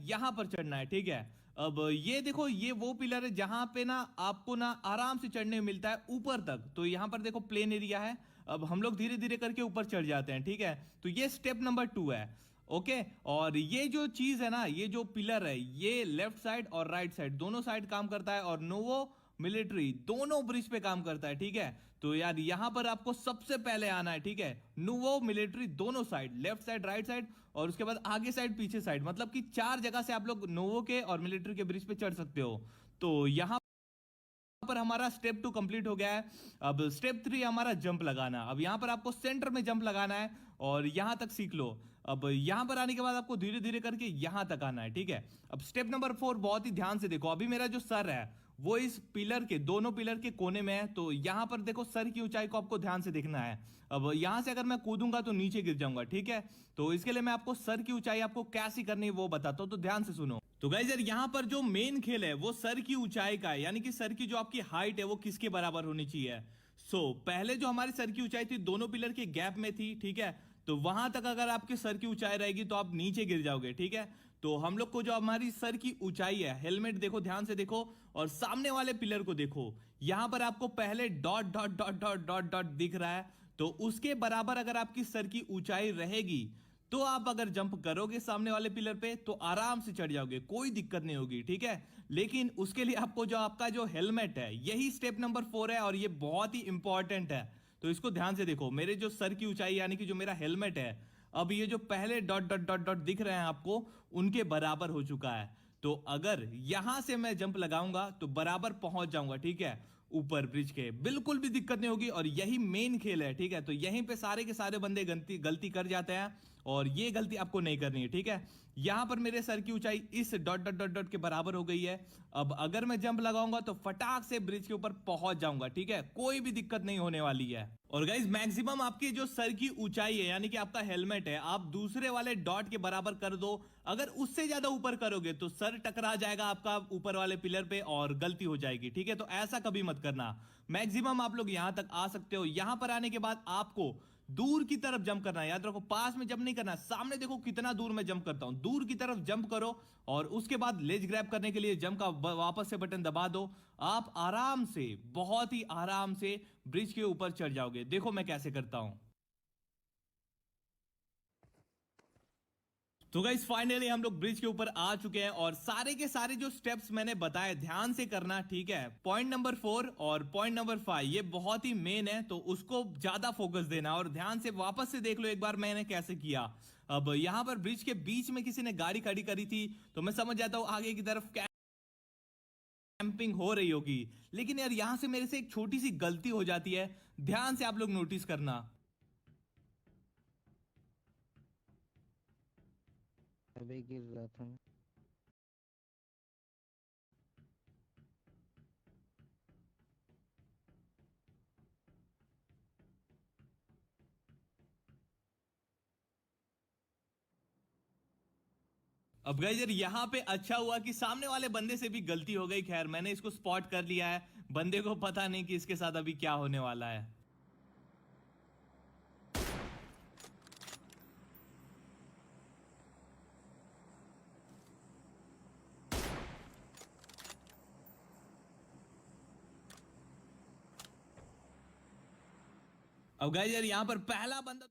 यहाँ पर चढ़ना है, ठीक है। अब ये देखो, ये वो पिलर है जहां पे ना आपको ना आराम से चढ़ने मिलता है ऊपर तक। तो यहाँ पर देखो प्लेन एरिया है। अब हम लोग धीरे धीरे करके ऊपर चढ़ जाते हैं, ठीक है। तो ये स्टेप नंबर 2 है। ओके। और ये जो चीज है ना, ये जो पिलर है, ये लेफ्ट साइड और राइट साइड दोनों साइड काम करता है, और नोवो मिलिट्री दोनों ब्रिज पे काम करता है, ठीक है। तो यार यहां पर आपको सबसे पहले आना है, ठीक है। नोवो मिलिट्री दोनों side, left side right side, और उसके बाद आगे साइड पीछे साइड, मतलब कि 4 जगह से आप लोग नोवो के और मिलिट्री के ब्रिज पे चढ़ सकते हो। तो यहां पर हमारा स्टेप 2 कंप्लीट हो गया है। अब स्टेप 3 हमारा जंप लगाना। अब यहां पर आपको सेंटर में जंप लगाना है और यहां तक सीख लो। अब यहां पर आने के बाद आपको धीरे धीरे करके यहां तक आना है, ठीक है। अब स्टेप नंबर 4 बहुत ही ध्यान से देखो। अभी मेरा जो सर है वो इस पिलर के, दोनों पिलर के कोने में है। तो यहां पर देखो सर की ऊंचाई को आपको ध्यान से देखना है। अब यहां से अगर मैं कूदूंगा तो नीचे गिर जाऊंगा, ठीक है। तो इसके लिए मैं आपको सर की ऊंचाई आपको कैसी करनी है वो बताता हूं, तो ध्यान से सुनो। तो गाइस यार यहां पर जो मेन खेल है वो सर की ऊंचाई का है, यानी कि सर की जो आपकी हाइट है वो किसके बराबर होनी चाहिए। पहले जो हमारी सर की ऊंचाई थी दोनों पिलर के गैप में थी, ठीक है। तो वहां तक अगर आपके सर की ऊंचाई रहेगी तो आप नीचे गिर जाओगे, ठीक है। तो हम लोग को जो हमारी सर की ऊंचाई है, हेलमेट देखो ध्यान से देखो और सामने वाले पिलर को देखो। यहां पर आपको पहले dot dot dot dot dot dot दिख रहा है। तो उसके बराबर अगर आपकी सर की ऊंचाई रहेगी तो आप अगर जंप करोगे सामने वाले पिलर पे तो आराम से चढ़ जाओगे, कोई दिक्कत नहीं होगी, ठीक है। लेकिन उसके लिए आपको जो आपका जो हेलमेट है, यही स्टेप नंबर 4 है और ये बहुत ही इंपॉर्टेंट है। तो इसको ध्यान से देखो। मेरे जो सर की ऊंचाई यानी कि जो मेरा हेलमेट है, अब ये जो पहले डॉट डॉट डॉट डॉट दिख रहे हैं आपको, उनके बराबर हो चुका है। तो अगर यहां से मैं जंप लगाऊंगा तो बराबर पहुंच जाऊंगा, ठीक है, ऊपर ब्रिज के, बिल्कुल भी दिक्कत नहीं होगी। और यही मेन खेल है, ठीक है। तो यहीं पे सारे के सारे बंदे गलती गलती कर जाते हैं और ये गलती आपको नहीं करनी है, ठीक है। यहां पर मेरे सर की ऊंचाई इस डॉट डॉट डॉट डॉट के बराबर हो गई है। अब अगर मैं जंप लगाऊंगा तो फटाक से ब्रिज के ऊपर पहुंच जाऊंगा, ठीक है, कोई भी दिक्कत नहीं होने वाली है। और गाइज मैक्सिमम आपकी जो सर की ऊंचाई है यानी कि आपका हेलमेट है, आप दूसरे वाले डॉट के बराबर कर दो। अगर उससे ज्यादा ऊपर करोगे तो सर टकरा जाएगा आपका ऊपर वाले पिलर पे और गलती हो जाएगी, ठीक है। तो ऐसा कभी मत करना। मैक्सिमम आप लोग यहां तक आ सकते हो। यहां पर आने के बाद आपको दूर की तरफ जंप करना है, याद रखो, पास में जंप नहीं करना। सामने देखो कितना दूर मैं जंप करता हूं, दूर की तरफ जंप करो और उसके बाद लेज ग्रैब करने के लिए जंप का वापस से बटन दबा दो। आप आराम से, बहुत ही आराम से ब्रिज के ऊपर चढ़ जाओगे। देखो मैं कैसे करता हूं। तो गाइस फाइनली हम लोग ब्रिज के ऊपर आ चुके हैं और सारे के सारे जो स्टेप्स मैंने बताए ध्यान से करना, ठीक है। पॉइंट नंबर 4 और पॉइंट नंबर 5 ये बहुत ही मेन है, तो उसको ज्यादा फोकस देना और ध्यान से वापस से देख लो एक बार मैंने कैसे किया। अब यहां पर ब्रिज के बीच में किसी ने गाड़ी खड़ी करी थी, तो मैं समझ जाता हूं आगे की तरफ कैंपिंग हो रही होगी। लेकिन यार यहां से मेरे से एक छोटी सी गलती हो जाती है, ध्यान से आप लोग नोटिस करना। अभी गिर रहा था मैं। अब गाइस यार यहाँ पे अच्छा हुआ कि सामने वाले बंदे से भी गलती हो गई। खैर मैंने इसको स्पॉट कर लिया है, बंदे को पता नहीं कि इसके साथ अभी क्या होने वाला है। अब गाइस यार यहाँ पर पहला बंदा